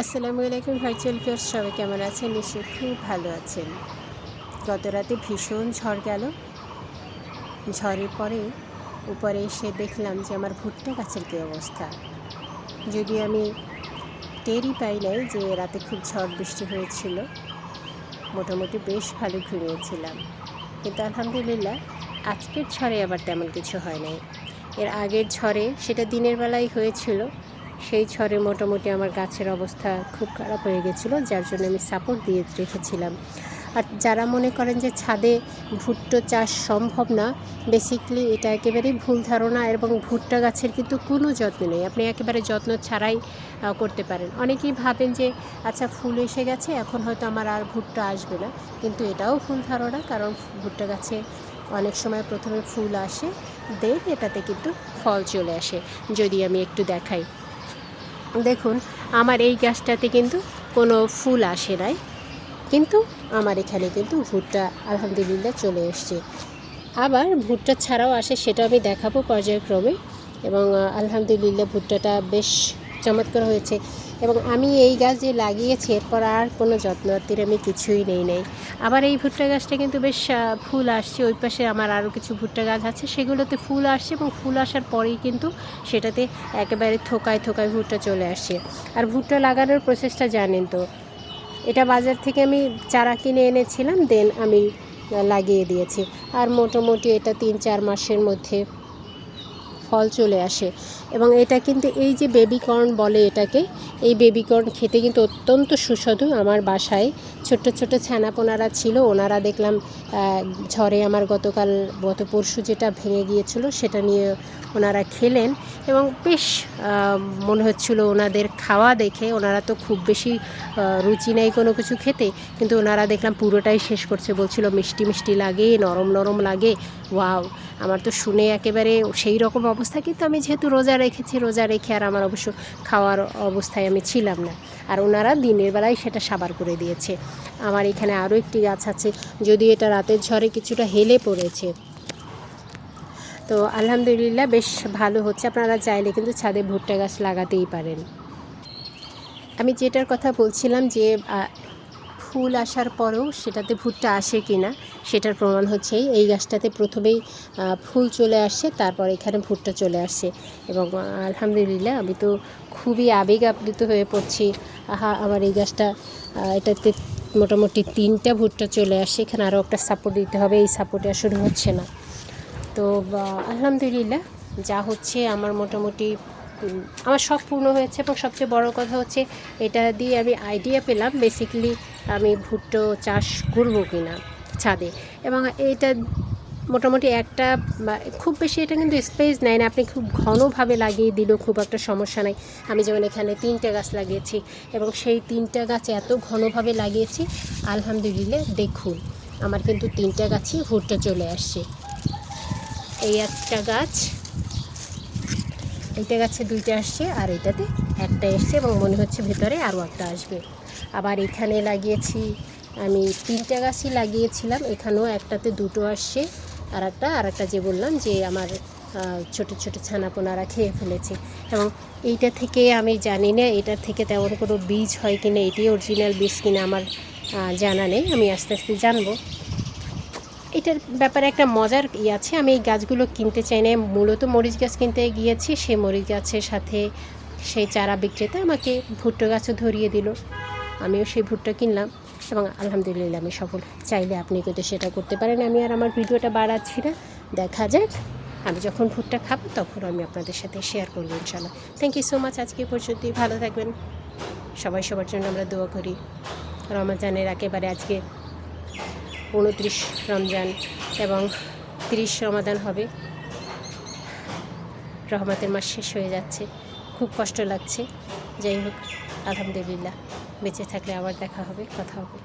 আসসালামু আলাইকুম virtual viewers, সবাই কেমন আছেন? নিশ্চয়ই খুব ভালো আছেন। গত রাতে ভীষণ ঝড় গেল। ঝড়ের পরে উপরে এসে দেখলাম যে আমার ভুট্টা গাছের কী অবস্থা। যদিও আমি টেরই পাই নাই যে রাতে খুব ঝড় বৃষ্টি হয়েছিল, মোটামুটি বেশ ভালো ঘুমিয়েছিলাম। কিন্তু আলহামদুলিল্লাহ আজকের ঝড়ে আবার তেমন কিছু হয় নাই। এর আগের ঝড়ে সেটা দিনের বেলায় হয়েছিল, সেই ঝড়ে মোটামুটি আমার গাছের অবস্থা খুব খারাপ হয়ে গেছিলো, যার জন্য আমি সাপোর্ট দিয়ে রেখেছিলাম। আর যারা মনে করেন যে ছাদে ভুট্টা চাষ সম্ভব না, বেসিক্যালি এটা একেবারেই ভুল ধারণা। এবং ভুট্টা গাছের কিন্তু কোনো যত্ন নেই, আপনি একেবারে যত্ন ছাড়াই করতে পারেন। অনেকেই ভাবেন যে আচ্ছা ফুল এসে গেছে, এখন হয়তো আমার আর ভুট্টা আসবে না, কিন্তু এটাও ভুল ধারণা। কারণ ভুট্টা গাছে অনেক সময় প্রথমে ফুল আসে, দেন এটাতে কিন্তু ফল চলে আসে। যদি আমি একটু দেখাই, দেখুন আমার এই গাছটাতে কিন্তু কোনো ফুল আসে নাই, কিন্তু আমার এখানে কিন্তু ভুট্টা আলহামদুলিল্লাহ চলে এসছে। আবার ভুট্টা ছাড়াও আসে, সেটা আমি দেখাবো পর্যায়ক্রমে। এবং আলহামদুলিল্লাহ ভুট্টাটা বেশ চমৎকার হয়েছে। এবং আমি এই গাছ যে লাগিয়েছি, এরপর আর কোনো যত্নআত্তির আমি কিছুই নেই। আবার এই ভুট্টা গাছটা কিন্তু বেশ ফুল আসছে। ওই পাশে আমার আরও কিছু ভুট্টা গাছ আছে, সেগুলোতে ফুল আসছে, এবং ফুল আসার পরেই কিন্তু সেটাতে একেবারে থোকায় থোকায় ভুট্টা চলে আসছে। আর ভুট্টা লাগানোর প্রসেসটা জানেন তো, এটা বাজার থেকে আমি চারা কিনে এনেছিলাম, দেন আমি লাগিয়ে দিয়েছি। আর মোটামুটি এটা 3-4 মাসের মধ্যে ফল চলে আসে। এবং এটা কিন্তু এই যে বেবি কর্ন বলে এটাকে, এই বেবি কর্ন খেতে কিন্তু অত্যন্ত সুস্বাদু। আমার বাসায় ছোট্ট ছোট্ট ছানাপোনারা ছিল, ওনারা দেখলাম ঝড়ে আমার গত পরশু যেটা ভেঙে গিয়েছিল সেটা নিয়ে ওনারা খেলেন, এবং বেশ মনে হচ্ছিল ওনাদের খাওয়া দেখে। ওনারা তো খুব বেশি রুচি নেই কোনো কিছু খেতে, কিন্তু ওনারা দেখলাম পুরোটাই শেষ করছে, বলছিল মিষ্টি মিষ্টি লাগে, নরম নরম লাগে। ওয়াও, আমার তো শুনে একেবারে সেই রকম অবস্থা। কিন্তু আমি যেহেতু রোজা রেখে আর আমার অবশ্য খাওয়ার অবস্থায় আমি ছিলাম না। আর ওনারা দিনের বেলায় সেটা সাবার করে দিয়েছে। আমার এখানে আরও একটি গাছ আছে, যদি এটা রাতের ঝড়ে কিছুটা হেলে পড়েছে। তো আলহামদুলিল্লাহ বেশ ভালো হচ্ছে। আপনারা চাইলে কিন্তু ছাদে ভুট্টা গাছ লাগাতেই পারেন। আমি যেটার কথা বলছিলাম যে ফুল আসার পরেও সেটাতে ভুট্টা আসে কি না, সেটার প্রমাণ হচ্ছে এই গাছটাতে প্রথমেই ফুল চলে আসছে, তারপর এখানে ভুট্টা চলে আসছে। এবং আলহামদুলিল্লাহ আমি তো খুবই আবেগ আপ্লুত হয়ে পড়ছি। আমার এই গাছটা, এটাতে মোটামুটি 3টা ভুট্টা চলে আসছে। এখানে আরও একটা সাপোর্ট দিতে হবে, এই সাপোর্টে আসলে হচ্ছে না। তো আলহামদুলিল্লাহ যা হচ্ছে আমার মোটামুটি আমার সব পূর্ণ হয়েছে। এবং সবচেয়ে বড় কথা হচ্ছে এটা দিয়ে আমি আইডিয়া পেলাম বেসিক্যালি আমি ভুট্টো চাষ করবো কি না ছাদে। এবং এটা মোটামুটি একটা খুব বেশি এটা কিন্তু স্পেস নেয় না, আপনি খুব ঘনভাবে লাগিয়ে দিলেও খুব একটা সমস্যা নাই। আমি যেমন এখানে 3টে গাছ লাগিয়েছি, এবং সেই 3টা গাছ এত ঘনভাবে লাগিয়েছি, আলহামদুলিল্লাহ দেখুন আমার কিন্তু 3টা গাছই ভুট্টা চলে আসছে। এই একটা গাছ, এইটা গাছে 2টা আসছে, আর এটাতে একটা এসছে, এবং মনে হচ্ছে ভেতরে আরও একটা আসবে। আবার এখানে লাগিয়েছি আমি 3টা গাছই লাগিয়েছিলাম, এখানেও একটাতে 2টো আসছে, আর একটা যে বললাম যে আমার ছোট ছোট ছানাপোনারা খেয়ে ফেলেছে। এবং এইটা থেকে আমি জানি না এটা থেকে তেমন কোনো বীজ হয় কিনা, এটি অরিজিনাল বীজ কিনা আমার জানা নেই, আমি আস্তে আস্তে জানবো। এটার ব্যাপারে একটা মজার আছে, আমি এই গাছগুলো কিনতে চাই না, মূলত মরিচ গাছ কিনতে গিয়েছি, সেই মরিচ গাছের সাথে সেই চারা বিক্রেতা আমাকে ভুট্টা গাছও ধরিয়ে দিল, আমিও সেই ভুট্টা কিনলাম, এবং আলহামদুলিল্লাহ আমি সফল। চাইলে আপনি কিন্তু সেটা করতে পারেন। আমি আর আমার ভিডিওটা বাড়াচ্ছি না, দেখা যাক আমি যখন ভুট্টা খাবো তখন আমি আপনাদের সাথে শেয়ার করবো ইনশাআল্লাহ। Thank you so much. আজকে পর্যন্তই, ভালো থাকবেন সবাই, সবার জন্য আমরা দোয়া করি। রমজানের একেবারে আজকে 29 রমজান এবং 30 রমাদান হবে, রহমতের মাস শেষ হয়ে যাচ্ছে, খুব কষ্ট লাগছে। যাই হোক আলহামদুলিল্লাহ, বেঁচে থাকলে আবার দেখা হবে, কথা হবে।